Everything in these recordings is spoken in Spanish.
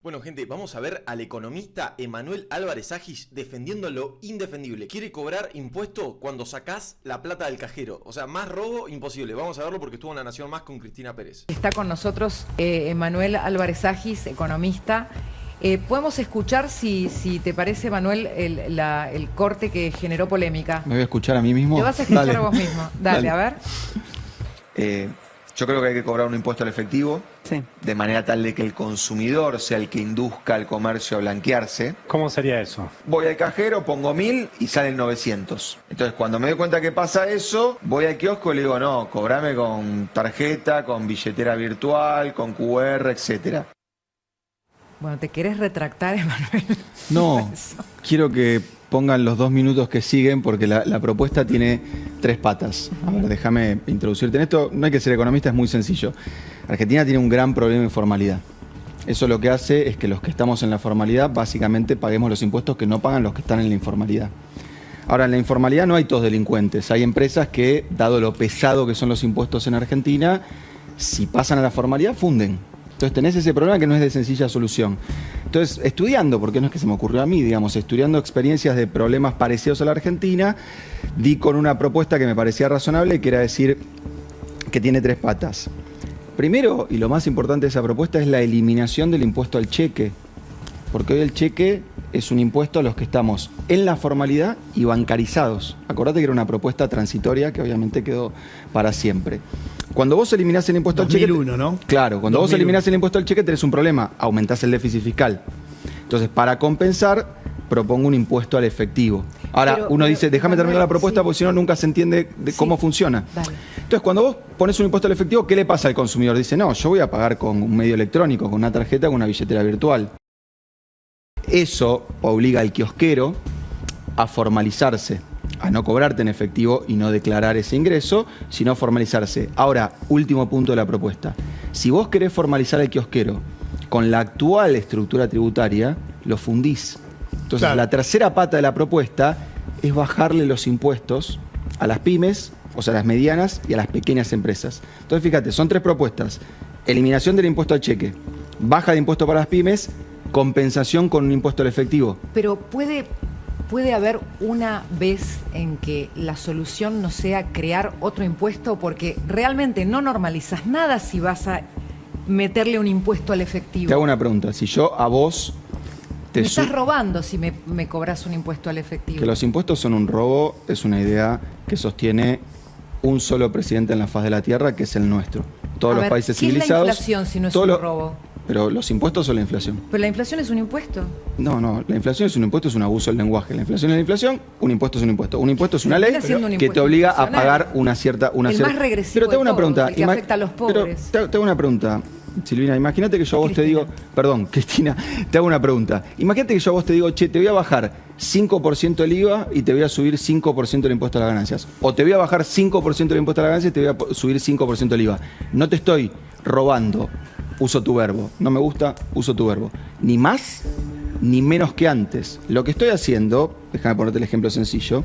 Bueno, gente, vamos a ver al economista Emanuel Álvarez Agis defendiendo lo indefendible. Quiere cobrar impuesto cuando sacás la plata del cajero. O sea, más robo imposible. Vamos a verlo porque estuvo en La Nación Más con Cristina Pérez. Está con nosotros Emanuel Álvarez Agis, economista. Podemos escuchar, si te parece, Manuel, el corte que generó polémica. ¿Me voy a escuchar a mí mismo? Te vas a escuchar a vos mismo. Dale, a ver. Yo creo que hay que cobrar un impuesto al efectivo, Sí. de manera tal de que el consumidor sea el que induzca al comercio a blanquearse. ¿Cómo sería eso? Voy al cajero, pongo 1000 y salen 900. Entonces, cuando me doy cuenta que pasa eso, voy al kiosco y le digo, no, cobrame con tarjeta, con billetera virtual, con QR, etcétera. Bueno, ¿te querés retractar, Emanuel? No, quiero que pongan los 2 minutos que siguen porque la propuesta tiene 3 patas. A ver, déjame introducirte en esto. No hay que ser economista, es muy sencillo. Argentina tiene un gran problema de informalidad. Eso lo que hace es que los que estamos en la formalidad básicamente paguemos los impuestos que no pagan los que están en la informalidad. Ahora, en la informalidad no hay todos delincuentes. Hay empresas que, dado lo pesado que son los impuestos en Argentina, si pasan a la formalidad, funden. Entonces tenés ese problema que no es de sencilla solución. Entonces, estudiando, porque no es que se me ocurrió a mí, digamos, estudiando experiencias de problemas parecidos a la Argentina, di con una propuesta que me parecía razonable, que era decir que tiene 3 patas. Primero, y lo más importante de esa propuesta, es la eliminación del impuesto al cheque. Porque hoy el cheque es un impuesto a los que estamos en la formalidad y bancarizados. Acordate que era una propuesta transitoria que obviamente quedó para siempre. Cuando vos eliminás el impuesto 2001, al cheque... ¿no? Claro, cuando 2001. vos eliminás el impuesto al cheque tenés un problema, aumentás el déficit fiscal. Entonces, para compensar, propongo un impuesto al efectivo. Ahora, uno dice, déjame terminar la propuesta, sí, porque si no nunca se entiende de cómo funciona. Dale. Entonces, cuando vos pones un impuesto al efectivo, ¿qué le pasa al consumidor? Dice, no, yo voy a pagar con un medio electrónico, con una tarjeta, con una billetera virtual. Eso obliga al kiosquero a formalizarse, a no cobrarte en efectivo y no declarar ese ingreso, sino formalizarse. Ahora, último punto de la propuesta. Si vos querés formalizar al kiosquero con la actual estructura tributaria, lo fundís. Entonces, Claro. la tercera pata de la propuesta es bajarle los impuestos a las pymes, o sea, a las medianas y a las pequeñas empresas. Entonces, fíjate, son 3 propuestas. Eliminación del impuesto al cheque, baja de impuesto para las pymes, compensación con un impuesto al efectivo. Pero puede haber una vez en que la solución no sea crear otro impuesto, porque realmente no normalizas nada si vas a meterle un impuesto al efectivo. Te hago una pregunta. Si yo a vos te Me estás robando si me cobras un impuesto al efectivo. que los impuestos son un robo, es una idea que sostiene un solo presidente en la faz de la Tierra, que es el nuestro. Todos A los ver, países ¿qué es la civilizados... inflación si no es todos un los- robo? Pero los impuestos o la inflación. Pero la inflación es un impuesto. No, la inflación es un impuesto, es un abuso del lenguaje. La inflación es la inflación, un impuesto es un impuesto. Un impuesto es una ley Viene siendo un que te impuesto obliga a institucional. pagar una cierta... El más regresivo Pero te hago de una pregunta. todos, el que afecta a los pobres. Pero te hago una pregunta, Silvina. Imagínate que yo a vos te digo... Perdón, Cristina, te hago una pregunta. Imagínate que yo a vos te digo, che, te voy a bajar 5% el IVA y te voy a subir 5% el impuesto a las ganancias. O te voy a bajar 5% el impuesto a las ganancias y te voy a subir 5% el IVA. No te estoy robando. Uso tu verbo. No me gusta, uso tu verbo. Ni más ni menos que antes. Lo que estoy haciendo, déjame ponerte el ejemplo sencillo,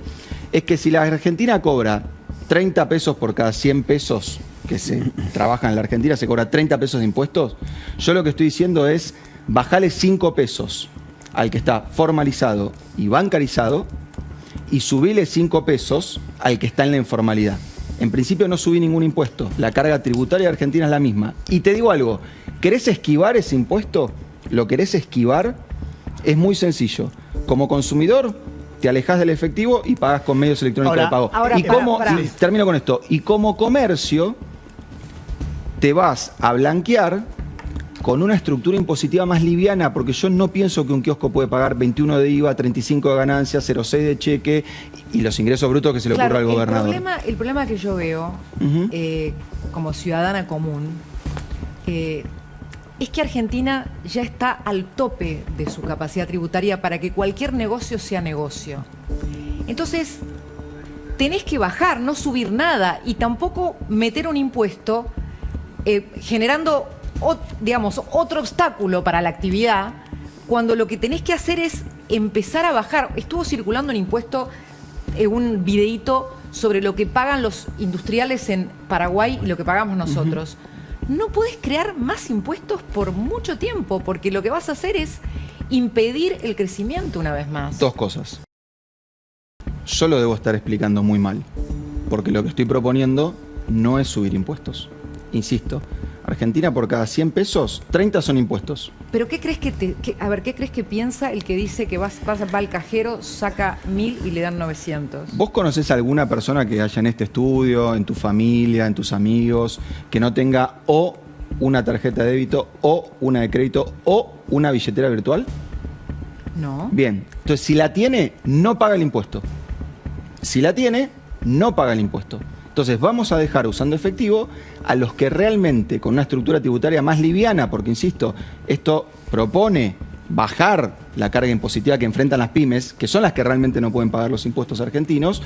es que si la Argentina cobra 30 pesos por cada 100 pesos que se trabaja en la Argentina, se cobra 30 pesos de impuestos, yo lo que estoy diciendo es bajarle 5 pesos al que está formalizado y bancarizado y subirle 5 pesos al que está en la informalidad. En principio no subí ningún impuesto. La carga tributaria de Argentina es la misma. Y te digo algo, ¿querés esquivar ese impuesto? ¿Lo querés esquivar? Es muy sencillo. Como consumidor, te alejás del efectivo y pagás con medios electrónicos de pago. ahora, Y como, pará. termino con esto, y como comercio, te vas a blanquear con una estructura impositiva más liviana, porque yo no pienso que un kiosco puede pagar 21 de IVA, 35 de ganancias, 0,6 de cheque y los ingresos brutos que se le ocurra al gobernador. El problema que yo veo Ujú. como ciudadana común es que Argentina ya está al tope de su capacidad tributaria para que cualquier negocio sea negocio. Entonces, tenés que bajar, no subir nada y tampoco meter un impuesto generando otro obstáculo para la actividad, cuando lo que tenés que hacer es empezar a bajar. Estuvo circulando un impuesto, un videíto sobre lo que pagan los industriales en Paraguay y lo que pagamos nosotros. no podés crear más impuestos por mucho tiempo, porque lo que vas a hacer es impedir el crecimiento una vez más. Dos cosas. Yo lo debo estar explicando muy mal, porque lo que estoy proponiendo no es subir impuestos. Insisto, Argentina por cada 100 pesos, 30 son impuestos. Pero ¿qué crees ¿qué crees que piensa el que dice que va al cajero, saca 1.000 y le dan 900? ¿Vos conocés alguna persona que haya en este estudio, en tu familia, en tus amigos, que no tenga o una tarjeta de débito o una de crédito o una billetera virtual? No. Bien, entonces si la tiene, no paga el impuesto. Si la tiene, no paga el impuesto. Entonces vamos a dejar usando efectivo a los que realmente con una estructura tributaria más liviana, porque insisto, esto propone bajar la carga impositiva que enfrentan las pymes, que son las que realmente no pueden pagar los impuestos argentinos,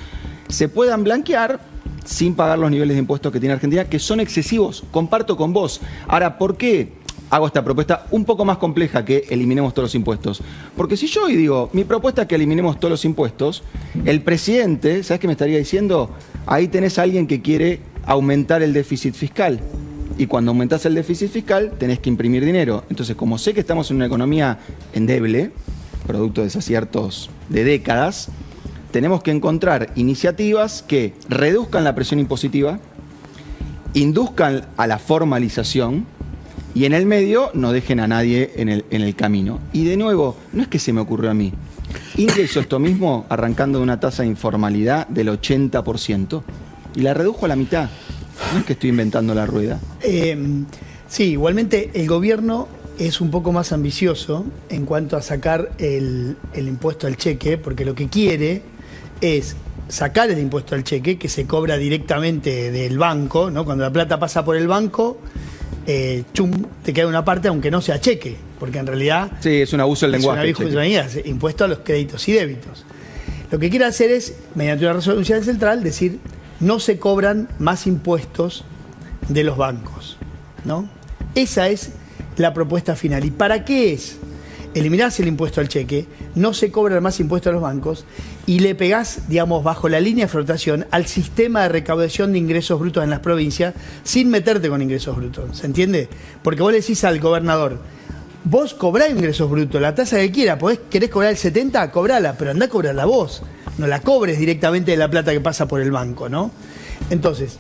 se puedan blanquear sin pagar los niveles de impuestos que tiene Argentina, que son excesivos. Comparto con vos. Ahora, ¿por qué hago esta propuesta un poco más compleja que eliminemos todos los impuestos? Porque si yo hoy digo, mi propuesta es que eliminemos todos los impuestos, el presidente, ¿sabes qué me estaría diciendo? Ahí tenés a alguien que quiere aumentar el déficit fiscal. Y cuando aumentás el déficit fiscal, tenés que imprimir dinero. Entonces, como sé que estamos en una economía endeble, producto de desaciertos de décadas, tenemos que encontrar iniciativas que reduzcan la presión impositiva, induzcan a la formalización y en el medio no dejen a nadie en el camino. Y de nuevo, no es que se me ocurrió a mí. India hizo esto mismo arrancando de una tasa de informalidad del 80% y la redujo a la mitad. No es que estoy inventando la rueda. Sí, igualmente el gobierno es un poco más ambicioso en cuanto a sacar el impuesto al cheque, porque lo que quiere es sacar el impuesto al cheque, que se cobra directamente del banco, ¿no? Cuando la plata pasa por el banco, te queda una parte aunque no sea cheque, porque en realidad sí, es un abuso del lenguaje. Es impuesto a los créditos y débitos. Lo que quiere hacer es, mediante una resolución central, decir no se cobran más impuestos de los bancos, ¿no? Esa es la propuesta final. ¿Y para qué es? Eliminás el impuesto al cheque, no se cobran más impuestos a los bancos y le pegás, digamos, bajo la línea de flotación al sistema de recaudación de ingresos brutos en las provincias sin meterte con ingresos brutos, ¿se entiende? Porque vos le decís al gobernador, vos cobrá ingresos brutos, la tasa que quieras, querés cobrar el 70, cobrala, pero andá a cobrarla vos, no la cobres directamente de la plata que pasa por el banco, ¿no? Entonces,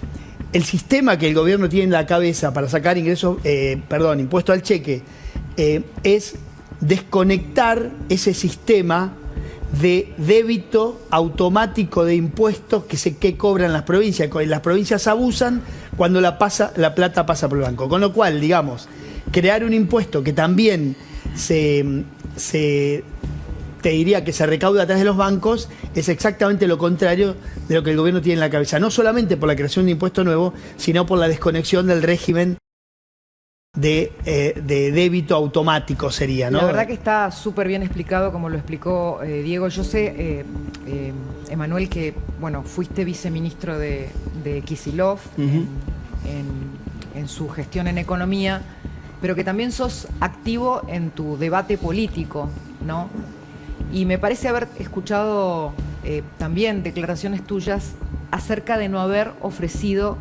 el sistema que el gobierno tiene en la cabeza para sacar impuesto al cheque, es desconectar ese sistema de débito automático de impuestos que cobran las provincias. Las provincias abusan cuando la plata pasa por el banco. Con lo cual, digamos, crear un impuesto que también te diría que se recauda a través de los bancos es exactamente lo contrario de lo que el gobierno tiene en la cabeza. No solamente por la creación de impuesto nuevo, sino por la desconexión del régimen de débito automático sería, ¿no? La verdad que está súper bien explicado, como lo explicó Diego. Yo sé, Emanuel, que bueno, fuiste viceministro de Kicillof en su gestión en economía, pero que también sos activo en tu debate político, ¿no? Y me parece haber escuchado también declaraciones tuyas acerca de no haber ofrecido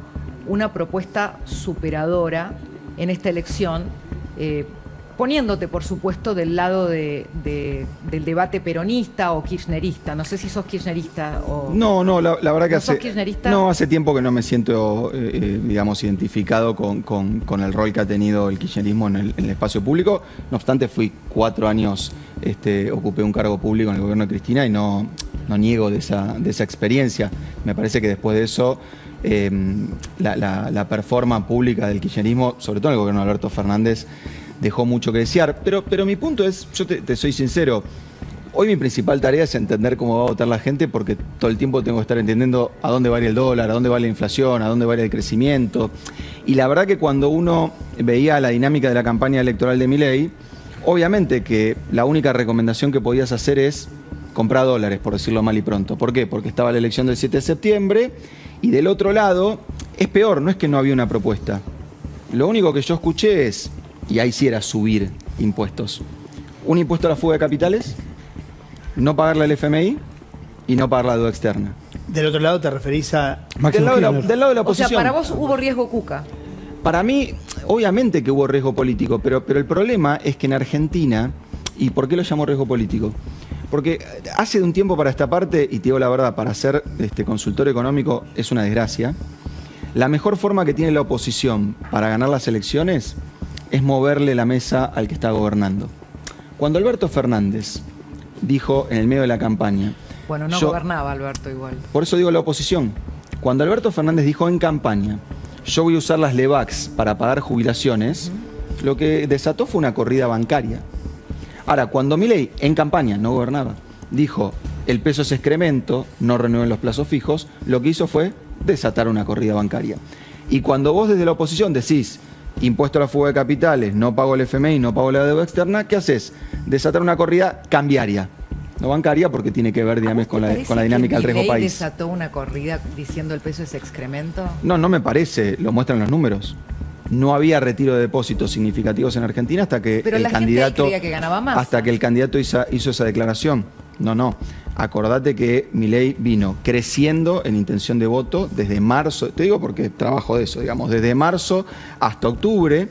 una propuesta superadora en esta elección, poniéndote, por supuesto, del lado del debate peronista o kirchnerista. No sé si sos kirchnerista o... No, la verdad que ¿No sos kirchnerista? No, hace tiempo que no me siento, digamos, identificado con el rol que ha tenido el kirchnerismo en el espacio público. No obstante, fui 4 años, ocupé un cargo público en el gobierno de Cristina y no niego de esa experiencia. Me parece que después de eso... la performance pública del kirchnerismo, sobre todo en el gobierno de Alberto Fernández, dejó mucho que desear. Pero mi punto es, yo te soy sincero, hoy mi principal tarea es entender cómo va a votar la gente, porque todo el tiempo tengo que estar entendiendo a dónde va a ir el dólar, a dónde va la inflación, a dónde va a ir el crecimiento. Y la verdad que cuando uno veía la dinámica de la campaña electoral de Milei, obviamente que la única recomendación que podías hacer es comprar dólares, por decirlo mal y pronto. ¿Por qué? Porque estaba la elección del 7 de septiembre y del otro lado es peor, no es que no había una propuesta. Lo único que yo escuché es, y ahí sí era subir impuestos, un impuesto a la fuga de capitales, no pagarle al FMI y no pagar la deuda externa. Del otro lado te referís a... Del lado de la oposición. O sea, para vos hubo riesgo Cuca. Para mí, obviamente que hubo riesgo político, pero el problema es que en Argentina, ¿y por qué lo llamo riesgo político? Porque hace de un tiempo para esta parte, y te digo la verdad, para ser consultor económico es una desgracia, la mejor forma que tiene la oposición para ganar las elecciones es moverle la mesa al que está gobernando. Cuando Alberto Fernández dijo en el medio de la campaña... Bueno, no gobernaba Alberto igual. Por eso digo la oposición. Cuando Alberto Fernández dijo en campaña, yo voy a usar las LEVAX para pagar jubilaciones, lo que desató fue una corrida bancaria. Ahora, cuando Milei, en campaña, no gobernaba, dijo el peso es excremento, no renueven los plazos fijos, lo que hizo fue desatar una corrida bancaria. Y cuando vos desde la oposición decís impuesto a la fuga de capitales, no pago el FMI, no pago la deuda externa, ¿qué haces? Desatar una corrida cambiaria. No bancaria porque tiene que ver, digamos, con la dinámica del riesgo país. ¿Desató una corrida diciendo el peso es excremento? No, no me parece, lo muestran los números. No había retiro de depósitos significativos en Argentina hasta que pero el candidato creía que ganaba más. Hasta que el candidato hizo esa declaración. No. Acordate que Milei vino creciendo en intención de voto desde marzo, te digo porque trabajo de eso, digamos, desde marzo hasta octubre.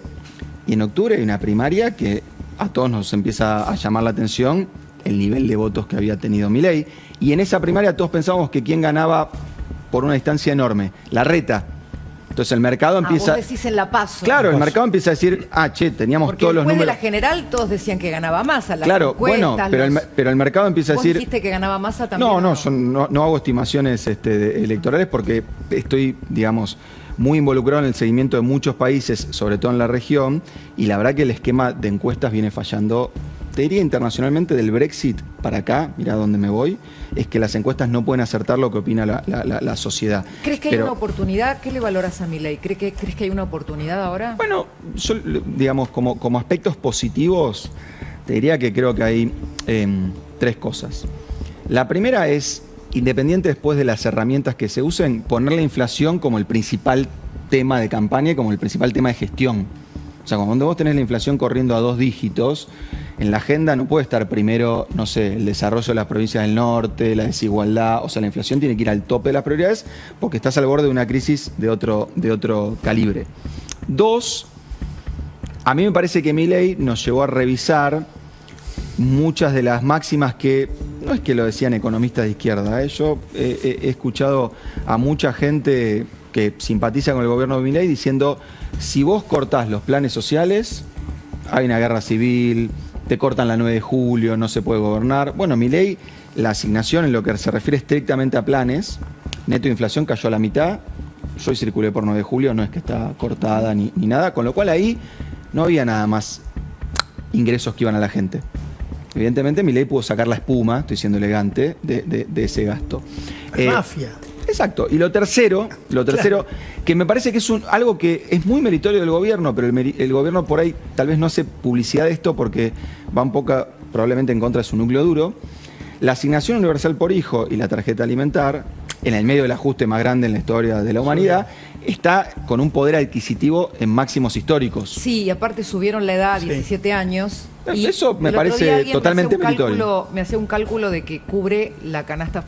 Y en octubre hay una primaria que a todos nos empieza a llamar la atención el nivel de votos que había tenido Milei. Y en esa primaria todos pensábamos que quién ganaba por una distancia enorme, Larreta. Entonces el mercado empieza... Vos decís en La Paso. Claro, el mercado empieza a decir, teníamos porque todos los números... después de la general todos decían que ganaba Massa. Claro, bueno, pero el mercado empieza a decir... ¿Vos dijiste que ganaba Massa también? No, yo no hago estimaciones electorales porque estoy, digamos, muy involucrado en el seguimiento de muchos países, sobre todo en la región, y la verdad que el esquema de encuestas viene fallando. Te diría internacionalmente del Brexit para acá, mirá dónde me voy, es que las encuestas no pueden acertar lo que opina la sociedad. ¿Crees que hay una oportunidad? ¿Qué le valoras a Milei? ¿Crees que hay una oportunidad ahora? Bueno, yo, digamos, como aspectos positivos, te diría que creo que hay 3 cosas. La primera es, independiente después de las herramientas que se usen, poner la inflación como el principal tema de campaña y como el principal tema de gestión. O sea, cuando vos tenés la inflación corriendo a 2 dígitos, en la agenda no puede estar primero, no sé, el desarrollo de las provincias del norte, la desigualdad. O sea, la inflación tiene que ir al tope de las prioridades porque estás al borde de una crisis de otro calibre. 2, a mí me parece que Milei nos llevó a revisar muchas de las máximas que, no es que lo decían economistas de izquierda, yo he escuchado a mucha gente que simpatiza con el gobierno de Milei diciendo, si vos cortás los planes sociales, hay una guerra civil, te cortan la 9 de julio, no se puede gobernar. Bueno, Milei, la asignación en lo que se refiere estrictamente a planes, neto de inflación cayó a la mitad, yo hoy circulé por 9 de julio, no es que está cortada ni nada, con lo cual ahí no había nada más ingresos que iban a la gente. Evidentemente Milei pudo sacar la espuma, estoy siendo elegante, de ese gasto. Mafia. Exacto. Y lo tercero, claro, que me parece que es algo que es muy meritorio del gobierno, pero el gobierno por ahí tal vez no hace publicidad de esto porque va un poco probablemente en contra de su núcleo duro. La asignación universal por hijo y la tarjeta alimentar, en el medio del ajuste más grande en la historia de la humanidad, está con un poder adquisitivo en máximos históricos. Sí, y aparte subieron la edad a 17 años. Y eso me parece totalmente meritorio. Me hacía un cálculo de que cubre la canasta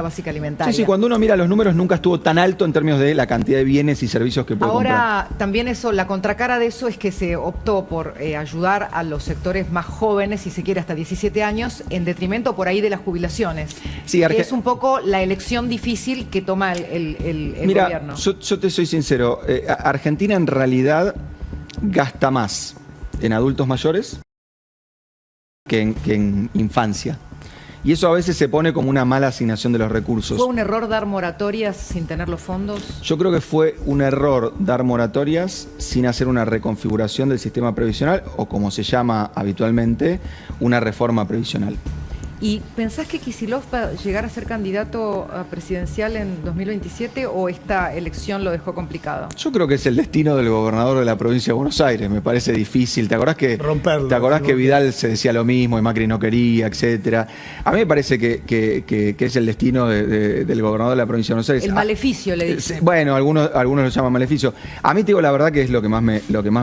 básica alimentaria. Sí, cuando uno mira los números nunca estuvo tan alto en términos de la cantidad de bienes y servicios que puede comprar. Ahora, también eso, la contracara de eso es que se optó por ayudar a los sectores más jóvenes, si se quiere hasta 17 años, en detrimento por ahí de las jubilaciones. Sí, que es un poco la elección difícil que toma el gobierno. Yo te soy sincero, Argentina en realidad gasta más en adultos mayores que en infancia. Y eso a veces se pone como una mala asignación de los recursos. ¿Fue un error dar moratorias sin tener los fondos? Yo creo que fue un error dar moratorias sin hacer una reconfiguración del sistema previsional o, como se llama habitualmente, una reforma previsional. ¿Y pensás que Kicillof va a llegar a ser candidato a presidencial en 2027 o esta elección lo dejó complicado? Yo creo que es el destino del gobernador de la provincia de Buenos Aires. Me parece difícil. ¿Te acordás que Vidal se decía lo mismo y Macri no quería, etcétera? A mí me parece que es el destino del gobernador de la provincia de Buenos Aires. El maleficio, le dicen. Bueno, algunos lo llaman maleficio. A mí, te digo la verdad, que es lo que más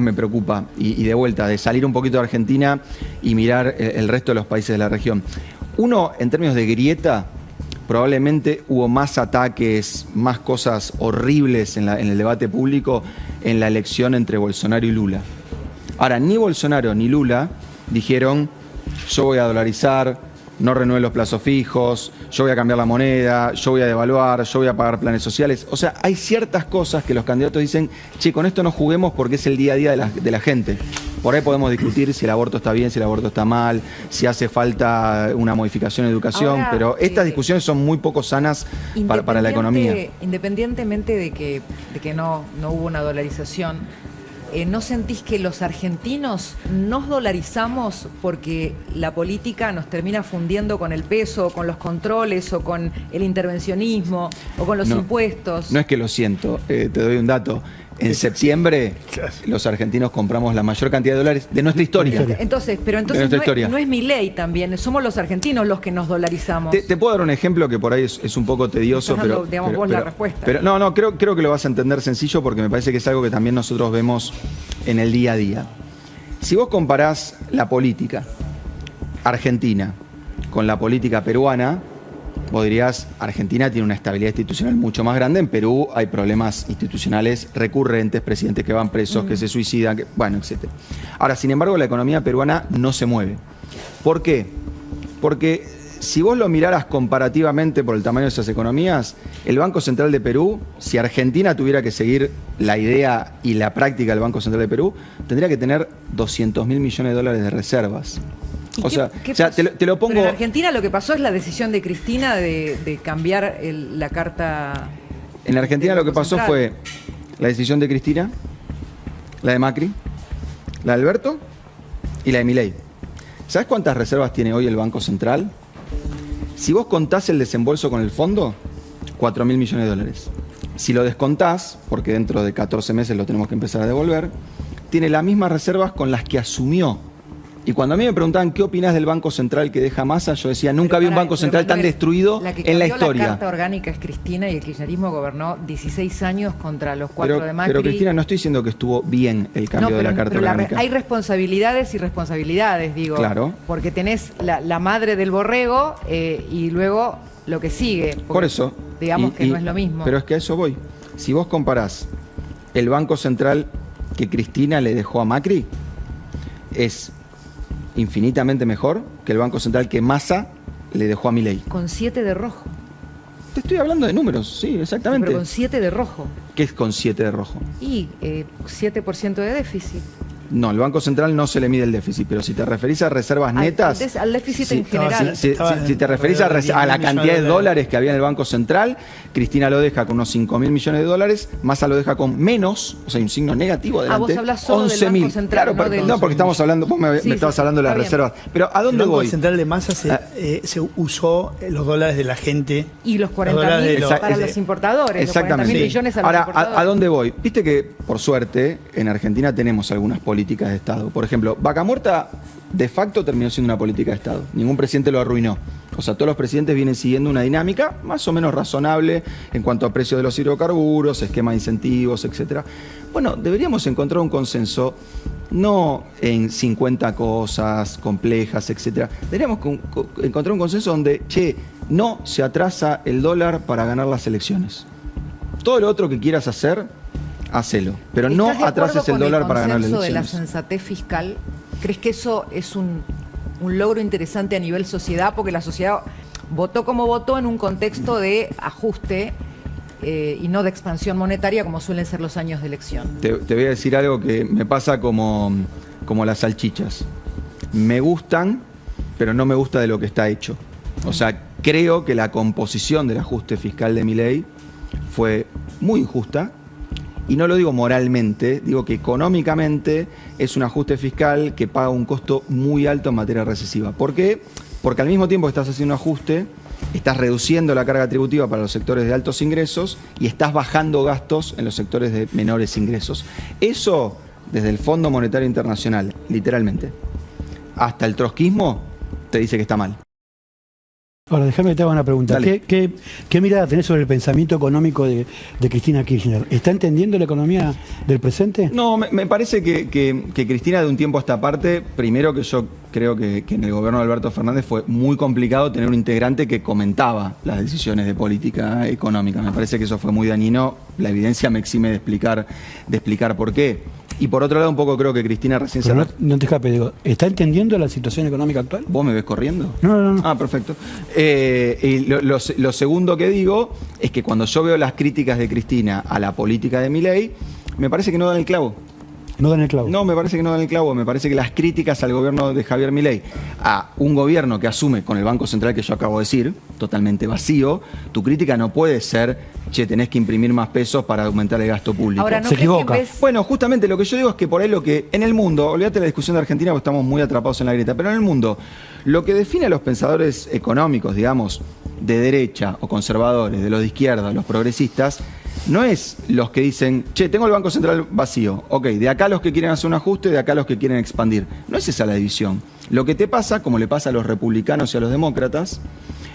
me preocupa. Y de vuelta, de salir un poquito de Argentina y mirar el resto de los países de la región. Uno, en términos de grieta, probablemente hubo más ataques, más cosas horribles en el debate público en la elección entre Bolsonaro y Lula. Ahora, ni Bolsonaro ni Lula dijeron, yo voy a dolarizar, no renueve los plazos fijos, yo voy a cambiar la moneda, yo voy a devaluar, yo voy a pagar planes sociales. O sea, hay ciertas cosas que los candidatos dicen, che, con esto no juguemos porque es el día a día de la gente. Por ahí podemos discutir si el aborto está bien, si el aborto está mal, si hace falta una modificación en educación, Ahora, pero estas discusiones son muy poco sanas para la economía. Independientemente de que no hubo una dolarización, ¿no sentís que los argentinos nos dolarizamos porque la política nos termina fundiendo con el peso, o con los controles, o con el intervencionismo, o con los impuestos? No es que lo siento, te doy un dato. En septiembre, los argentinos compramos la mayor cantidad de dólares de nuestra historia. Entonces no es Milei también, somos los argentinos los que nos dolarizamos. Te puedo dar un ejemplo que por ahí es un poco tedioso, la respuesta. Pero no, creo que lo vas a entender sencillo porque me parece que es algo que también nosotros vemos en el día a día. Si vos comparás la política argentina con la política peruana, vos dirías, Argentina tiene una estabilidad institucional mucho más grande, en Perú hay problemas institucionales recurrentes, presidentes que van presos, que se suicidan, bueno, etc. Ahora, sin embargo, la economía peruana no se mueve. ¿Por qué? Porque si vos lo miraras comparativamente por el tamaño de esas economías, el Banco Central de Perú, si Argentina tuviera que seguir la idea y la práctica del Banco Central de Perú, tendría que tener 200.000 millones de dólares de reservas. O sea, te lo pongo... Pero en Argentina lo que pasó es la decisión de Cristina de cambiar la carta. En Argentina lo que pasó fue la decisión de Cristina, la de Macri, la de Alberto y la de Milei. ¿Sabes cuántas reservas tiene hoy el Banco Central? Si vos contás el desembolso con el fondo, 4.000 millones de dólares. Si lo descontás, porque dentro de 14 meses lo tenemos que empezar a devolver, tiene las mismas reservas con las que asumió. Y cuando a mí me preguntaban qué opinás del Banco Central que deja Massa, yo decía, nunca vi un Banco Central tan destruido en la historia. La carta orgánica es Cristina y el kirchnerismo gobernó 16 años contra los 4 de Macri. Pero Cristina, no estoy diciendo que estuvo bien el cambio de la carta orgánica. Hay responsabilidades y responsabilidades, digo. Claro. Porque tenés la madre del borrego y luego lo que sigue. Por eso. Digamos que no es lo mismo. Pero es que a eso voy. Si vos comparás el Banco Central que Cristina le dejó a Macri, es infinitamente mejor que el Banco Central que Massa le dejó a Milei. Con 7 de rojo. Te estoy hablando de números, sí, exactamente. Pero con 7 de rojo. ¿Qué es con 7 de rojo? Y 7% de déficit. No, el Banco Central no se le mide el déficit, pero si te referís a reservas netas... Al déficit en general. Si te referís a la cantidad de dólares que había en el Banco Central, Cristina lo deja con unos 5.000 millones de dólares, Massa lo deja con menos, o sea, hay un signo negativo adelante. Vos hablas solo del Banco Central, claro, no, porque estamos hablando, vos me estabas hablando de las reservas. Pero ¿a dónde voy? El Banco Central de Massa se usó los dólares de la gente. Y los 40.000 para los importadores. Exactamente. Los 40.000 millones a los importadores. Ahora, ¿a dónde voy? Viste que, por suerte, en Argentina tenemos algunas políticas de Estado. Por ejemplo, Vaca Muerta de facto terminó siendo una política de Estado. Ningún presidente lo arruinó. O sea, todos los presidentes vienen siguiendo una dinámica más o menos razonable en cuanto a precios de los hidrocarburos, esquema de incentivos, etc. Bueno, deberíamos encontrar un consenso, no en 50 cosas complejas, etc. Deberíamos encontrar un consenso donde, no se atrasa el dólar para ganar las elecciones. Todo lo otro que quieras hacer, hacelo, pero no atrases el dólar para ganar las elecciones. ¿Estás de acuerdo con el consenso de la sensatez fiscal? ¿Crees que eso es un logro interesante a nivel sociedad? Porque la sociedad votó como votó en un contexto de ajuste y no de expansión monetaria como suelen ser los años de elección. Te voy a decir algo que me pasa como las salchichas. Me gustan, pero no me gusta de lo que está hecho. O sea, creo que la composición del ajuste fiscal de Milei fue muy injusta. Y no lo digo moralmente, digo que económicamente es un ajuste fiscal que paga un costo muy alto en materia recesiva. ¿Por qué? Porque al mismo tiempo que estás haciendo un ajuste, estás reduciendo la carga tributiva para los sectores de altos ingresos y estás bajando gastos en los sectores de menores ingresos. Eso, desde el Fondo Monetario Internacional, literalmente, hasta el trotskismo, te dice que está mal. Ahora, déjame que te haga una pregunta. ¿Qué mirada tenés sobre el pensamiento económico de Cristina Kirchner? ¿Está entendiendo la economía del presente? No, me parece que Cristina, de un tiempo a esta parte, primero que yo creo que en el gobierno de Alberto Fernández fue muy complicado tener un integrante que comentaba las decisiones de política económica. Me parece que eso fue muy dañino. La evidencia me exime de explicar por qué. Y por otro lado, un poco creo que Cristina recién se... No te escapes, digo, ¿está entendiendo la situación económica actual? ¿Vos me ves corriendo? No. Ah, perfecto. Y lo segundo que digo es que cuando yo veo las críticas de Cristina a la política de Milei, me parece que no dan el clavo. ¿No dan el clavo? No, me parece que no dan el clavo. Me parece que las críticas al gobierno de Javier Milei, a un gobierno que asume con el Banco Central que yo acabo de decir, totalmente vacío, tu crítica no puede ser, che, tenés que imprimir más pesos para aumentar el gasto público. Ahora, ¿no se equivoca. Bueno, justamente lo que yo digo es que por ahí lo que en el mundo, olvídate de la discusión de Argentina porque estamos muy atrapados en la grieta, pero en el mundo, lo que define a los pensadores económicos, digamos, de derecha o conservadores, de los de izquierda, los progresistas, no es los que dicen, che, tengo el Banco Central vacío, ok, de acá los que quieren hacer un ajuste, de acá los que quieren expandir. No es esa la división. Lo que te pasa, como le pasa a los republicanos y a los demócratas,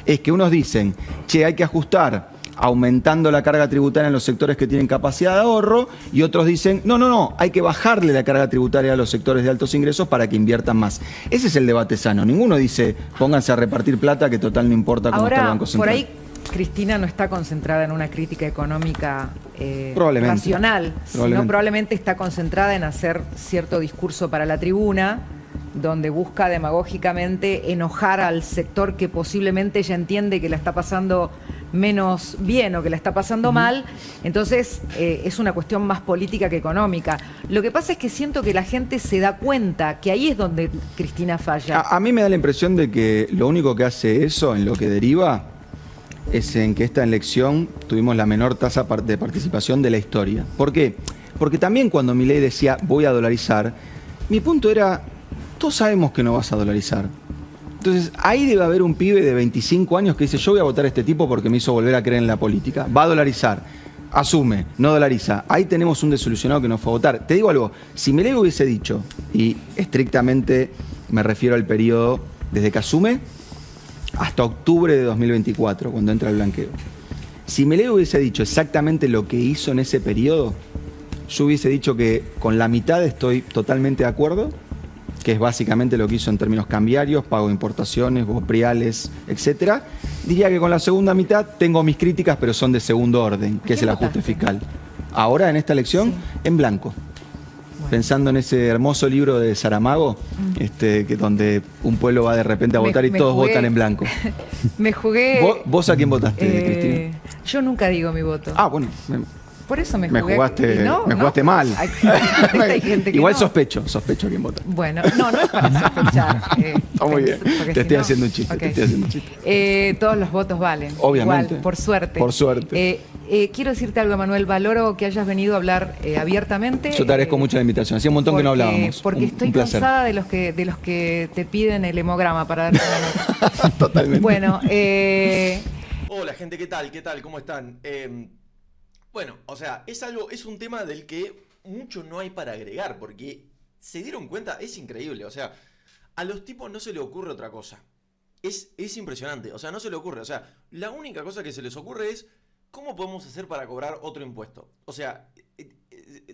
es que unos dicen, che, hay que ajustar aumentando la carga tributaria en los sectores que tienen capacidad de ahorro, y otros dicen, no, hay que bajarle la carga tributaria a los sectores de altos ingresos para que inviertan más. Ese es el debate sano. Ninguno dice, pónganse a repartir plata, que total no importa cómo está el Banco Central. Por ahí Cristina no está concentrada en una crítica económica racional, sino probablemente está concentrada en hacer cierto discurso para la tribuna, donde busca demagógicamente enojar al sector que posiblemente ella entiende que la está pasando menos bien o que la está pasando mal. Entonces es una cuestión más política que económica. Lo que pasa es que siento que la gente se da cuenta que ahí es donde Cristina falla. A mí me da la impresión de que lo único que hace eso, en lo que deriva, es en que esta elección tuvimos la menor tasa de participación de la historia. ¿Por qué? Porque también cuando Milei decía voy a dolarizar, mi punto era, todos sabemos que no vas a dolarizar. Entonces, ahí debe haber un pibe de 25 años que dice, yo voy a votar a este tipo porque me hizo volver a creer en la política. Va a dolarizar, asume, no dolariza. Ahí tenemos un desilusionado que no fue a votar. Te digo algo, si Milei hubiese dicho, y estrictamente me refiero al periodo desde que asume hasta octubre de 2024, cuando entra el blanqueo. Si Milei hubiese dicho exactamente lo que hizo en ese periodo, yo hubiese dicho que con la mitad estoy totalmente de acuerdo, que es básicamente lo que hizo en términos cambiarios, pago de importaciones, bopriales, etcétera. Diría que con la segunda mitad tengo mis críticas, pero son de segundo orden, que es el ajuste fiscal. Ahora, en esta elección, en blanco. Bueno. Pensando en ese hermoso libro de Saramago, que donde un pueblo va de repente a votar y todos votan en blanco. Me jugué... ¿Vos a quién votaste, Cristina? Yo nunca digo mi voto. Ah, bueno... Por eso me jugaste mal. Hay gente que igual sospecho quién vota. Bueno, no es para sospechar. Está muy bien. Te estoy haciendo un chiste. Todos los votos valen. Obviamente. Igual, por suerte. Por suerte. Quiero decirte algo, Emanuel. Valoro que hayas venido a hablar abiertamente. Yo te agradezco mucho la invitación. Hacía un montón que no hablábamos. Porque estoy cansada de los que te piden el hemograma para darte una nota. Totalmente. Bueno. Hola, gente. ¿Qué tal? ¿Cómo están? Bueno, o sea, es un tema del que mucho no hay para agregar, porque se dieron cuenta, es increíble, o sea, a los tipos no se les ocurre otra cosa. Es impresionante, o sea, no se les ocurre, o sea, la única cosa que se les ocurre es ¿cómo podemos hacer para cobrar otro impuesto? O sea,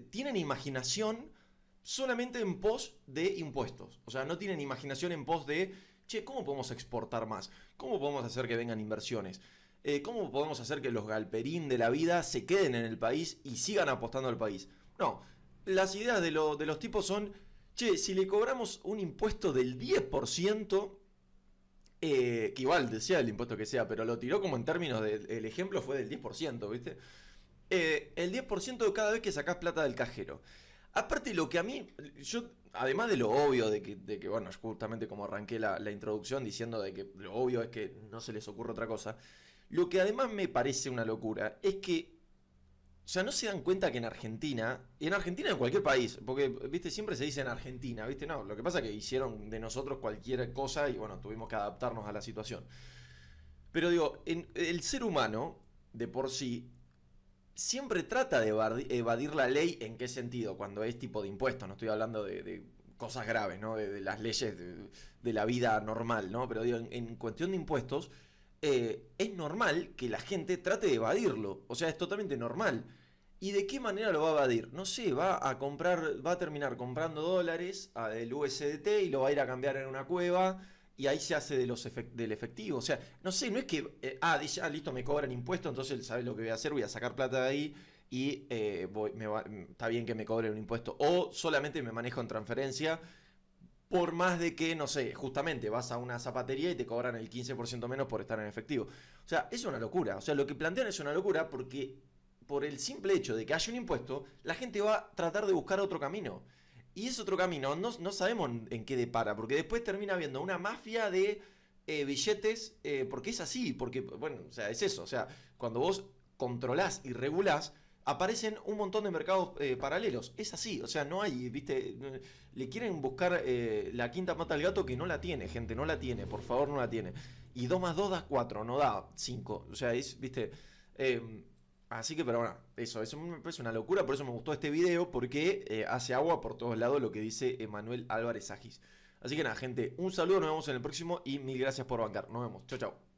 tienen imaginación solamente en pos de impuestos, o sea, no tienen imaginación en pos de, che, ¿cómo podemos exportar más? ¿Cómo podemos hacer que vengan inversiones? ¿Cómo podemos hacer que los galperín de la vida se queden en el país y sigan apostando al país? No, las ideas de los tipos son, che, si le cobramos un impuesto del 10%, que igual decía el impuesto que sea, pero lo tiró como en términos el ejemplo fue del 10%, ¿viste? El 10% cada vez que sacás plata del cajero. Aparte, lo que a mí, yo, además de lo obvio de que bueno, justamente como arranqué la introducción diciendo de que lo obvio es que no se les ocurre otra cosa, lo que además me parece una locura es que, o sea, no se dan cuenta que en Argentina, y en Argentina en cualquier país, porque, viste, siempre se dice en Argentina, viste, no, lo que pasa es que hicieron de nosotros cualquier cosa y bueno, tuvimos que adaptarnos a la situación. Pero digo, el ser humano, de por sí, siempre trata de evadir la ley. ¿En qué sentido? Cuando es tipo de impuestos, no estoy hablando de cosas graves, ¿no? De las leyes de la vida normal, ¿no? Pero digo, en cuestión de impuestos, es normal que la gente trate de evadirlo. O sea, es totalmente normal. ¿Y de qué manera lo va a evadir? No sé, va a terminar comprando dólares del USDT y lo va a ir a cambiar en una cueva y ahí se hace del efectivo. O sea, no sé, no es que, dice, listo, me cobran impuestos, entonces ¿sabes lo que voy a hacer? Voy a sacar plata de ahí y está bien que me cobren un impuesto. O solamente me manejo en transferencia, por más de que, no sé, justamente vas a una zapatería y te cobran el 15% menos por estar en efectivo. O sea, es una locura. O sea, lo que plantean es una locura porque por el simple hecho de que haya un impuesto, la gente va a tratar de buscar otro camino. Y ese otro camino no sabemos en qué depara, porque después termina habiendo una mafia de billetes, porque es así, porque, bueno, o sea, es eso. O sea, cuando vos controlás y regulás, aparecen un montón de mercados paralelos. Es así, o sea, no hay, viste, le quieren buscar la quinta pata al gato que no la tiene, gente, no la tiene, por favor, no la tiene. Y 2 más 2 da 4, no da 5. O sea, es, viste... así que, pero bueno, eso me parece una locura, por eso me gustó este video, porque hace agua por todos lados lo que dice Emanuel Álvarez Agis. Así que nada, gente, un saludo, nos vemos en el próximo y mil gracias por bancar. Nos vemos, chau, chau.